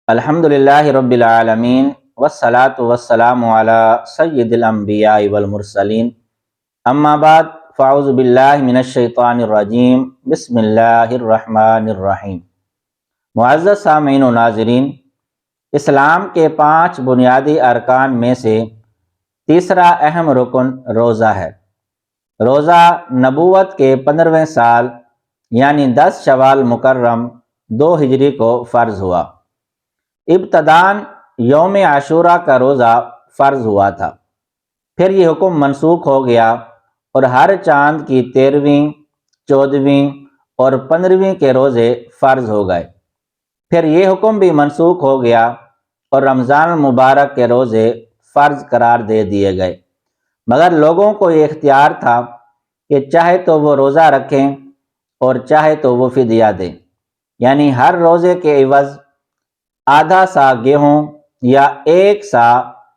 الحمدللہ رب العالمین والصلاة والسلام علی سید الانبیاء والمرسلین اما بعد فاعوذ باللہ من الشیطان الرجیم بسم اللہ الرحمن الرحیم۔ معزز سامعین و ناظرین، اسلام کے 5 بنیادی ارکان میں سے تیسرا اہم رکن روزہ ہے۔ روزہ نبوت کے 15ویں سال یعنی 10 شوال مکرم 2 ہجری کو فرض ہوا۔ ابتداً یوم عاشورہ کا روزہ فرض ہوا تھا، پھر یہ حکم منسوخ ہو گیا اور ہر چاند کی 13ویں، 14ویں اور 15ویں کے روزے فرض ہو گئے۔ پھر یہ حکم بھی منسوخ ہو گیا اور رمضان المبارک کے روزے فرض قرار دے دیے گئے، مگر لوگوں کو یہ اختیار تھا کہ چاہے تو وہ روزہ رکھیں اور چاہے تو وہ فدیہ دیں، یعنی ہر روزے کے عوض آدھا سا گیہوں یا 1 سا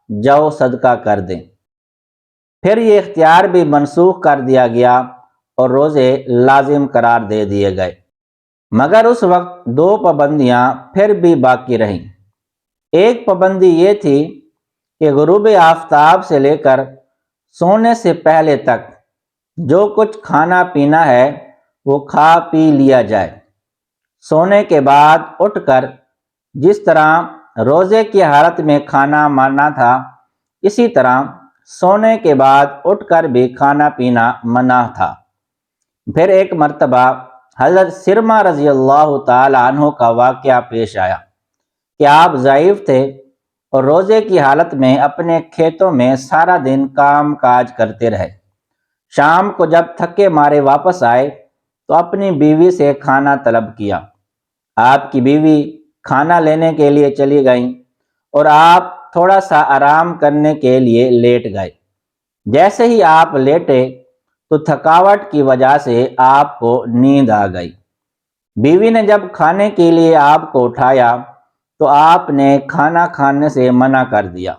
جو صدقہ کر دیں۔ پھر یہ اختیار بھی منسوخ کر دیا گیا اور روزے لازم قرار دے دیے گئے، مگر اس وقت 2 پابندیاں پھر بھی باقی رہیں۔ ایک پابندی یہ تھی کہ غروب آفتاب سے لے کر سونے سے پہلے تک جو کچھ کھانا پینا ہے وہ کھا پی لیا جائے۔ سونے کے بعد اٹھ کر جس طرح روزے کی حالت میں کھانا ماننا تھا، اسی طرح سونے کے بعد اٹھ کر بھی کھانا پینا منع تھا۔ پھر ایک مرتبہ حضرت سرما رضی اللہ تعالی عنہ کا واقعہ پیش آیا کہ آپ ضعیف تھے اور روزے کی حالت میں اپنے کھیتوں میں سارا دن کام کاج کرتے رہے۔ شام کو جب تھکے مارے واپس آئے تو اپنی بیوی سے کھانا طلب کیا۔ آپ کی بیوی کھانا لینے کے لیے چلی گئیں اور آپ تھوڑا سا آرام کرنے کے لیے لیٹ گئے۔ جیسے ہی آپ لیٹے تو تھکاوٹ کی وجہ سے آپ کو نیند آ گئی۔ بیوی نے جب کھانے کے لیے آپ کو اٹھایا تو آپ نے کھانا کھانے سے منع کر دیا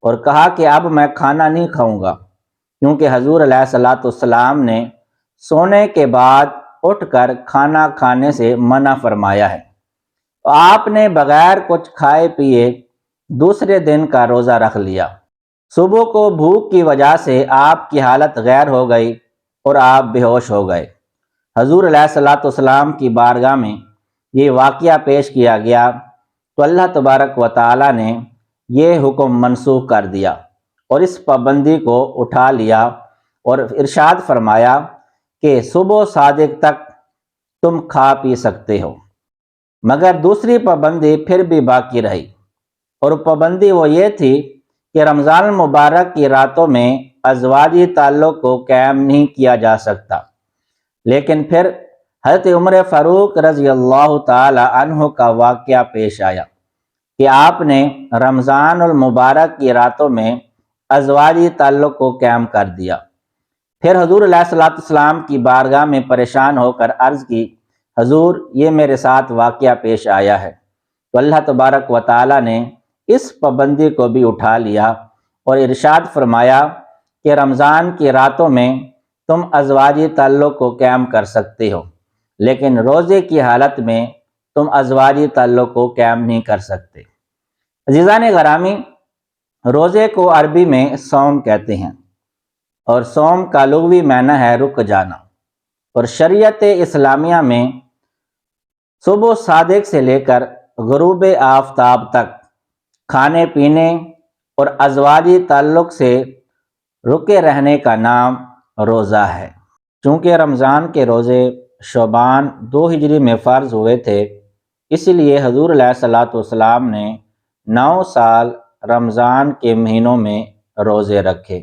اور کہا کہ اب میں کھانا نہیں کھاؤں گا، کیونکہ حضور علیہ الصلوۃ والسلام نے سونے کے بعد اٹھ کر کھانا کھانے سے منع فرمایا ہے۔ آپ نے بغیر کچھ کھائے پیے دوسرے دن کا روزہ رکھ لیا۔ صبح کو بھوک کی وجہ سے آپ کی حالت غیر ہو گئی اور آپ بے ہوش ہو گئے۔ حضور علیہ الصلوۃ والسلام کی بارگاہ میں یہ واقعہ پیش کیا گیا تو اللہ تبارک و تعالی نے یہ حکم منسوخ کر دیا اور اس پابندی کو اٹھا لیا اور ارشاد فرمایا کہ صبح صادق تک تم کھا پی سکتے ہو۔ مگر دوسری پابندی پھر بھی باقی رہی، اور پابندی وہ یہ تھی کہ رمضان المبارک کی راتوں میں ازواجی تعلق کو قائم نہیں کیا جا سکتا۔ لیکن پھر حضرت عمر فاروق رضی اللہ تعالی عنہ کا واقعہ پیش آیا کہ آپ نے رمضان المبارک کی راتوں میں ازواجی تعلق کو قائم کر دیا۔ پھر حضور علیہ الصلوۃ والسلام کی بارگاہ میں پریشان ہو کر عرض کی، حضور یہ میرے ساتھ واقعہ پیش آیا ہے، تو اللہ تبارک و تعالی نے اس پابندی کو بھی اٹھا لیا اور ارشاد فرمایا کہ رمضان کی راتوں میں تم ازواجی تعلق کو قائم کر سکتے ہو، لیکن روزے کی حالت میں تم ازواجی تعلق کو قائم نہیں کر سکتے۔ عزیزان گرامی، روزے کو عربی میں صوم کہتے ہیں اور صوم کا لغوی معنی ہے رک جانا، اور شریعت اسلامیہ میں صبح صادق سے لے کر غروب آفتاب تک کھانے پینے اور ازواجی تعلق سے رکے رہنے کا نام روزہ ہے۔ چونکہ رمضان کے روزے شعبان 2 ہجری میں فرض ہوئے تھے، اس لیے حضور علیہ الصلوۃ والسلام نے 9 سال رمضان کے مہینوں میں روزے رکھے۔